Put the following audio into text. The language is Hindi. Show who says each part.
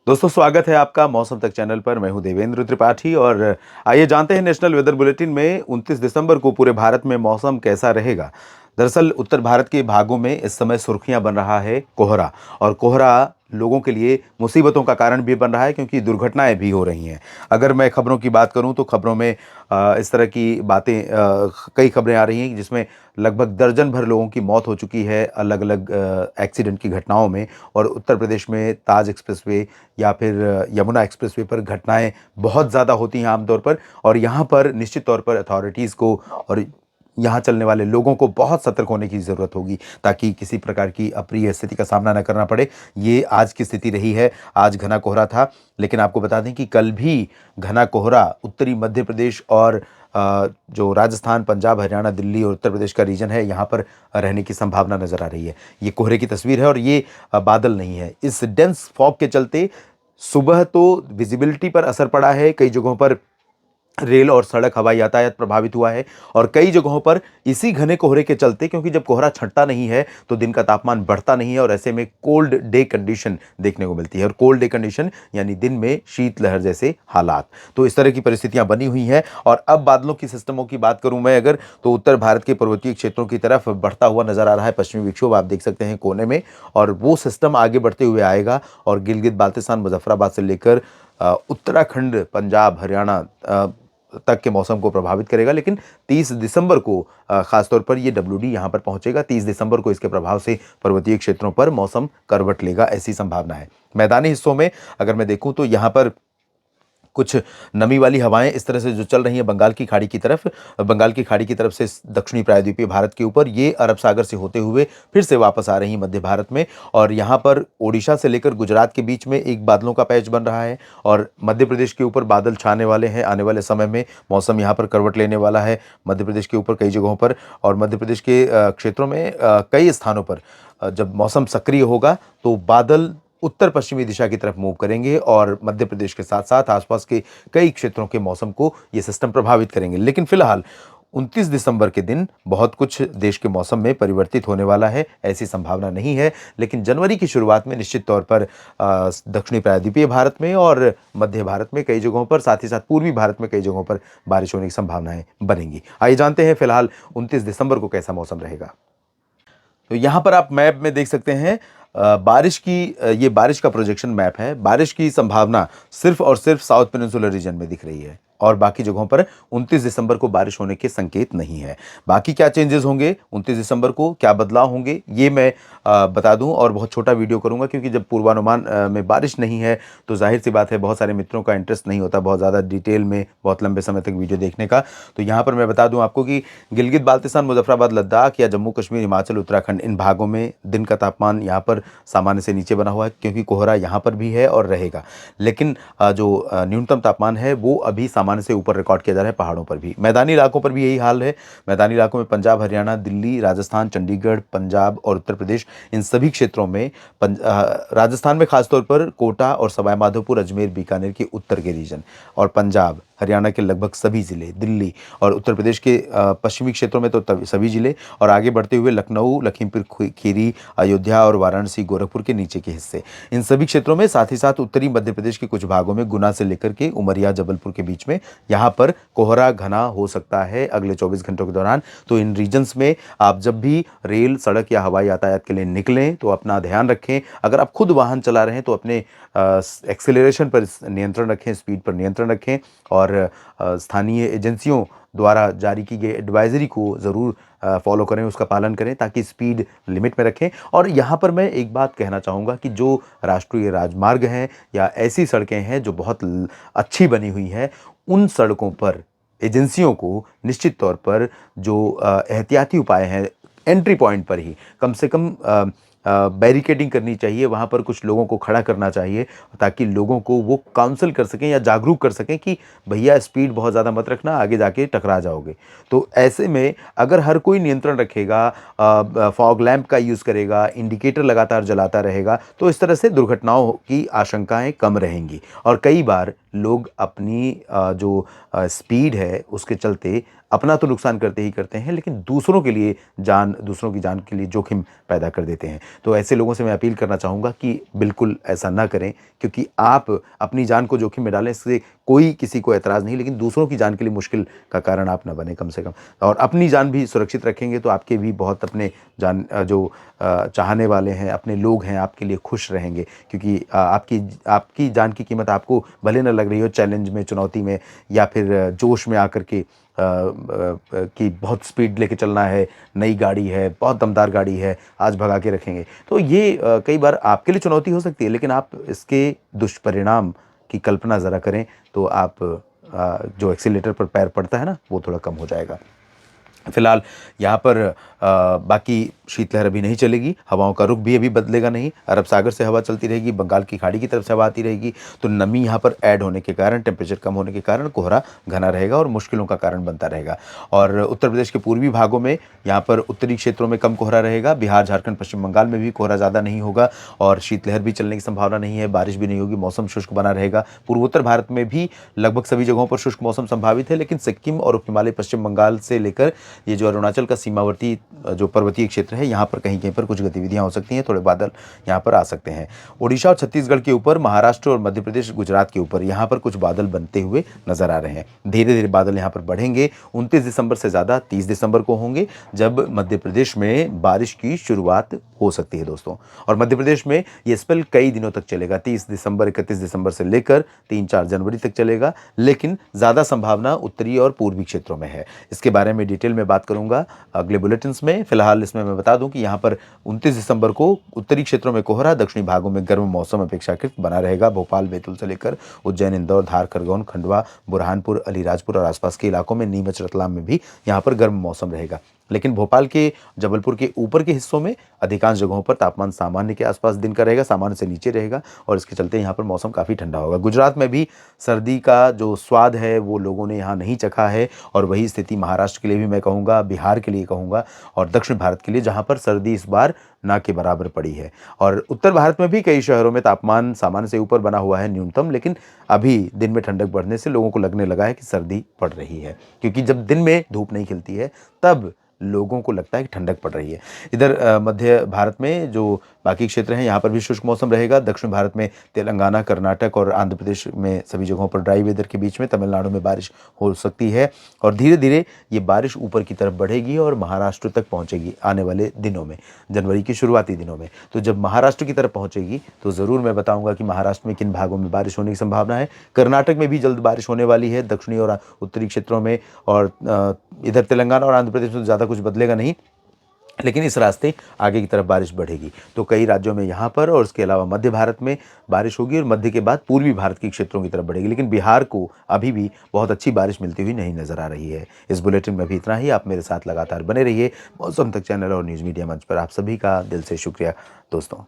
Speaker 1: दोस्तों स्वागत है आपका मौसम तक चैनल पर। मैं हूं देवेंद्र त्रिपाठी और आइए जानते हैं नेशनल वेदर बुलेटिन में 29 दिसंबर को पूरे भारत में मौसम कैसा रहेगा। दरअसल उत्तर भारत के भागों में इस समय सुर्खियां बन रहा है कोहरा, और कोहरा लोगों के लिए मुसीबतों का कारण भी बन रहा है क्योंकि दुर्घटनाएं भी हो रही हैं। अगर मैं खबरों की बात करूं तो खबरों में इस तरह की बातें कई खबरें आ रही हैं जिसमें लगभग दर्जन भर लोगों की मौत हो चुकी है अलग अलग एक्सीडेंट की घटनाओं में। और उत्तर प्रदेश में ताज एक्सप्रेसवे या फिर यमुना एक्सप्रेसवे पर घटनाएं बहुत ज़्यादा होती हैं आमतौर पर, और यहाँ पर निश्चित तौर पर अथॉरिटीज़ को और यहाँ चलने वाले लोगों को बहुत सतर्क होने की ज़रूरत होगी ताकि किसी प्रकार की अप्रिय स्थिति का सामना न करना पड़े। ये आज की स्थिति रही है, आज घना कोहरा था, लेकिन आपको बता दें कि कल भी घना कोहरा उत्तरी मध्य प्रदेश और जो राजस्थान, पंजाब, हरियाणा, दिल्ली और उत्तर प्रदेश का रीजन है, यहाँ पर रहने की संभावना नज़र आ रही है। ये कोहरे की तस्वीर है और ये बादल नहीं है। इस डेंस फॉग के चलते सुबह तो विजिबिलिटी पर असर पड़ा है, कई जगहों पर रेल और सड़क हवाई यातायात प्रभावित हुआ है, और कई जगहों पर इसी घने कोहरे के चलते, क्योंकि जब कोहरा छंटता नहीं है तो दिन का तापमान बढ़ता नहीं है और ऐसे में कोल्ड डे कंडीशन देखने को मिलती है। और कोल्ड डे कंडीशन यानी दिन में शीतलहर जैसे हालात, तो इस तरह की परिस्थितियां बनी हुई हैं। और अब बादलों की सिस्टमों की बात करूं मैं अगर, तो उत्तर भारत के पर्वतीय क्षेत्रों की तरफ बढ़ता हुआ नजर आ रहा है पश्चिमी विक्षोभ, आप देख सकते हैं कोने में, और वो सिस्टम आगे बढ़ते हुए आएगा और गिलगित बाल्टिस्तान, मुजफ्फराबाद से लेकर उत्तराखंड, पंजाब, हरियाणा तक के मौसम को प्रभावित करेगा। लेकिन 30 दिसंबर को खासतौर पर ये डब्ल्यूडी यहाँ पर पहुंचेगा। 30 दिसंबर को इसके प्रभाव से पर्वतीय क्षेत्रों पर मौसम करवट लेगा, ऐसी संभावना है। मैदानी हिस्सों में अगर मैं देखूं तो यहाँ पर कुछ नमी वाली हवाएं इस तरह से जो चल रही हैं बंगाल की खाड़ी की तरफ, बंगाल की खाड़ी की तरफ से दक्षिणी प्रायद्वीपीय भारत के ऊपर, ये अरब सागर से होते हुए फिर से वापस आ रही हैं मध्य भारत में। और यहाँ पर ओडिशा से लेकर गुजरात के बीच में एक बादलों का पैच बन रहा है और मध्य प्रदेश के ऊपर बादल छाने वाले हैं। आने वाले समय में मौसम यहाँ पर करवट लेने वाला है मध्य प्रदेश के ऊपर कई जगहों पर, और मध्य प्रदेश के क्षेत्रों में कई स्थानों पर जब मौसम सक्रिय होगा तो बादल उत्तर पश्चिमी दिशा की तरफ मूव करेंगे और मध्य प्रदेश के साथ साथ आसपास के कई क्षेत्रों के मौसम को ये सिस्टम प्रभावित करेंगे। लेकिन फिलहाल 29 दिसंबर के दिन बहुत कुछ देश के मौसम में परिवर्तित होने वाला है, ऐसी संभावना नहीं है। लेकिन जनवरी की शुरुआत में निश्चित तौर पर दक्षिणी प्रायद्वीपीय भारत में और मध्य भारत में कई जगहों पर, साथ ही साथ पूर्वी भारत में कई जगहों पर बारिश होने की संभावनाएं बनेंगी। आइए जानते हैं फिलहाल 29 दिसंबर को कैसा मौसम रहेगा। तो यहाँ पर आप मैप में देख सकते हैं बारिश की, ये बारिश का प्रोजेक्शन मैप है। बारिश की संभावना सिर्फ और सिर्फ साउथ पेनिनसुलर रीजन में दिख रही है और बाकी जगहों पर 29 दिसंबर को बारिश होने के संकेत नहीं है। बाकी क्या चेंजेस होंगे 29 दिसंबर को, क्या बदलाव होंगे, ये मैं बता दूं और बहुत छोटा वीडियो करूंगा, क्योंकि जब पूर्वानुमान में बारिश नहीं है तो जाहिर सी बात है बहुत सारे मित्रों का इंटरेस्ट नहीं होता बहुत ज़्यादा डिटेल में बहुत लंबे समय तक वीडियो देखने का। तो यहाँ पर मैं बता दूं आपको कि गिलगित बाल्टिस्तान, मुजफ्फराबाद, लद्दाख या जम्मू कश्मीर, हिमाचल, उत्तराखंड, इन भागों में दिन का तापमान यहाँ पर सामान्य से नीचे बना हुआ है क्योंकि कोहरा यहाँ पर भी है और रहेगा। लेकिन जो न्यूनतम तापमान है वो अभी सामान्य से ऊपर रिकॉर्ड किया जा रहा है पहाड़ों पर भी। मैदानी इलाकों पर भी यही हाल है। मैदानी इलाकों में पंजाब, हरियाणा, दिल्ली, राजस्थान, चंडीगढ़, पंजाब और उत्तर प्रदेश, इन सभी क्षेत्रों में राजस्थान में खासतौर पर कोटा और सवाई माधोपुर, अजमेर, बीकानेर के उत्तर के रीजन, और पंजाब, हरियाणा के लगभग सभी जिले, दिल्ली और उत्तर प्रदेश के पश्चिमी क्षेत्रों में तो सभी जिले, और आगे बढ़ते हुए लखनऊ, लखीमपुर खीरी, अयोध्या और वाराणसी, गोरखपुर के नीचे के हिस्से, इन सभी क्षेत्रों में, साथ ही साथ उत्तरी मध्य प्रदेश के कुछ भागों में गुना से लेकर के उमरिया, जबलपुर के बीच में यहाँ पर कोहरा घना हो सकता है अगले 24 घंटों के दौरान। तो इन रीजन्स में आप जब भी रेल, सड़क या हवाई यातायात के लिए निकलें तो अपना ध्यान रखें। अगर आप खुद वाहन चला रहे हैं तो अपने एक्सेलरेशन पर नियंत्रण रखें, स्पीड पर नियंत्रण रखें, और स्थानीय एजेंसियों द्वारा जारी की गई एडवाइजरी को ज़रूर फॉलो करें, उसका पालन करें ताकि स्पीड लिमिट में रखें। और यहाँ पर मैं एक बात कहना चाहूँगा कि जो राष्ट्रीय राजमार्ग हैं या ऐसी सड़कें हैं जो बहुत अच्छी बनी हुई हैं, उन सड़कों पर एजेंसियों को निश्चित तौर पर जो एहतियाती उपाय हैं, एंट्री पॉइंट पर ही कम से कम बैरिकेडिंग करनी चाहिए, वहाँ पर कुछ लोगों को खड़ा करना चाहिए ताकि लोगों को वो काउंसल कर सकें या जागरूक कर सकें कि भैया स्पीड बहुत ज़्यादा मत रखना, आगे जाके टकरा जाओगे। तो ऐसे में अगर हर कोई नियंत्रण रखेगा, फॉग लैंप का यूज़ करेगा, इंडिकेटर लगातार जलाता रहेगा, तो इस तरह से दुर्घटनाओं की आशंकाएं कम रहेंगी और कई बार लोग अपनी जो स्पीड है उसके चलते अपना तो नुकसान करते ही करते हैं, लेकिन दूसरों की जान के लिए जोखिम पैदा कर देते हैं। तो ऐसे लोगों से मैं अपील करना चाहूँगा कि बिल्कुल ऐसा ना करें, क्योंकि आप अपनी जान को जोखिम में डालें, इससे कोई किसी को ऐतराज़ नहीं, लेकिन दूसरों की जान के लिए मुश्किल का कारण आप ना बने कम से कम। और अपनी जान भी सुरक्षित रखेंगे तो आपके भी बहुत अपने चाहने वाले हैं, अपने लोग हैं, आपके लिए खुश रहेंगे, क्योंकि आपकी जान की कीमत आपको भले ना लग रही हो चैलेंज में, चुनौती में, या फिर जोश में आकर के कि बहुत स्पीड लेके चलना है, नई गाड़ी है, बहुत दमदार गाड़ी है, आज भगा के रखेंगे। तो ये कई बार आपके लिए चुनौती हो सकती है, लेकिन आप इसके दुष्परिणाम की कल्पना ज़रा करें तो आप जो एक्सीलेटर पर पैर पड़ता है ना, वो थोड़ा कम हो जाएगा। फिलहाल यहाँ पर बाकी शीतलहर अभी नहीं चलेगी, हवाओं का रुख भी अभी बदलेगा नहीं, अरब सागर से हवा चलती रहेगी, बंगाल की खाड़ी की तरफ से हवा आती रहेगी, तो नमी यहाँ पर ऐड होने के कारण, टेम्परेचर कम होने के कारण कोहरा घना रहेगा और मुश्किलों का कारण बनता रहेगा। और उत्तर प्रदेश के पूर्वी भागों में, यहाँ पर उत्तरी क्षेत्रों में कम कोहरा रहेगा, बिहार, झारखंड, पश्चिम बंगाल में भी कोहरा ज़्यादा नहीं होगा और शीतलहर भी चलने की संभावना नहीं है, बारिश भी नहीं होगी, मौसम शुष्क बना रहेगा। पूर्वोत्तर भारत में भी लगभग सभी जगहों पर शुष्क मौसम संभावित है, लेकिन सिक्किम और उप हिमालय, पश्चिम बंगाल से लेकर ये जो अरुणाचल का सीमावर्ती जो पर्वतीय क्षेत्र है, यहाँ पर कहीं कहीं पर कुछ गतिविधियां हो सकती हैं, थोड़े बादल यहाँ पर आ सकते हैं। ओडिशा और छत्तीसगढ़ के ऊपर, महाराष्ट्र और मध्य प्रदेश, गुजरात के ऊपर यहाँ पर कुछ बादल बनते हुए नजर आ रहे हैं। धीरे धीरे बादल यहाँ पर बढ़ेंगे, 29 दिसंबर से ज़्यादा 30 दिसंबर को होंगे, जब मध्य प्रदेश में बारिश की शुरुआत हो सकती है दोस्तों। और मध्य प्रदेश में ये स्पेल कई दिनों तक चलेगा, 30 दिसंबर, 31 दिसंबर से लेकर 3-4 जनवरी तक चलेगा, लेकिन ज़्यादा संभावना उत्तरी और पूर्वी क्षेत्रों में है। इसके बारे में डिटेल में बात करूंगा अगले बुलेटिन्स में। फिलहाल इसमें मैं बता दूं कि यहाँ पर 29 दिसंबर को उत्तरी क्षेत्रों में कोहरा, दक्षिणी भागों में गर्म मौसम अपेक्षाकृत बना रहेगा। भोपाल, बैतूल से लेकर उज्जैन, इंदौर, धार, खरगोन, खंडवा, बुरहानपुर, अलीराजपुर और आसपास के इलाकों में, नीमच, रतलाम में भी यहाँ पर गर्म मौसम रहेगा। लेकिन भोपाल के, जबलपुर के ऊपर के हिस्सों में अधिकांश जगहों पर तापमान सामान्य के आसपास दिन का रहेगा, सामान्य से नीचे रहेगा और इसके चलते यहाँ पर मौसम काफ़ी ठंडा होगा। गुजरात में भी सर्दी का जो स्वाद है वो लोगों ने यहाँ नहीं चखा है, और वही स्थिति महाराष्ट्र के लिए भी मैं कहूँगा, बिहार के लिए कहूँगा और दक्षिण भारत के लिए, जहाँ पर सर्दी इस बार ना के बराबर पड़ी है। और उत्तर भारत में भी कई शहरों में तापमान सामान्य से ऊपर बना हुआ है न्यूनतम, लेकिन अभी दिन में ठंडक बढ़ने से लोगों को लगने लगा है कि सर्दी पड़ रही है, क्योंकि जब दिन में धूप नहीं खिलती है तब लोगों को लगता है कि ठंडक पड़ रही है। इधर मध्य भारत में जो बाकी क्षेत्र हैं, यहाँ पर भी शुष्क मौसम रहेगा। दक्षिण भारत में तेलंगाना, कर्नाटक और आंध्र प्रदेश में सभी जगहों पर ड्राई वेदर के बीच में तमिलनाडु में बारिश हो सकती है, और धीरे धीरे ये बारिश ऊपर की तरफ बढ़ेगी और महाराष्ट्र तक पहुँचेगी आने वाले दिनों में, जनवरी के शुरुआती दिनों में। तो जब महाराष्ट्र की तरफ पहुँचेगी तो ज़रूर मैं बताऊँगा कि महाराष्ट्र में किन भागों में बारिश होने की संभावना है। कर्नाटक में भी जल्द बारिश होने वाली है, दक्षिणी और उत्तरी क्षेत्रों में, और इधर तेलंगाना और आंध्र प्रदेश में ज़्यादा कुछ बदलेगा नहीं, लेकिन इस रास्ते आगे की तरफ बारिश बढ़ेगी। तो कई राज्यों में यहाँ पर और उसके अलावा मध्य भारत में बारिश होगी और मध्य के बाद पूर्वी भारत के क्षेत्रों की तरफ बढ़ेगी, लेकिन बिहार को अभी भी बहुत अच्छी बारिश मिलती हुई नहीं नजर आ रही है। इस बुलेटिन में भी इतना ही। आप मेरे साथ लगातार बने रहिए। मौसम तक चैनल और न्यूज़ मीडिया मंच पर आप सभी का दिल से शुक्रिया दोस्तों।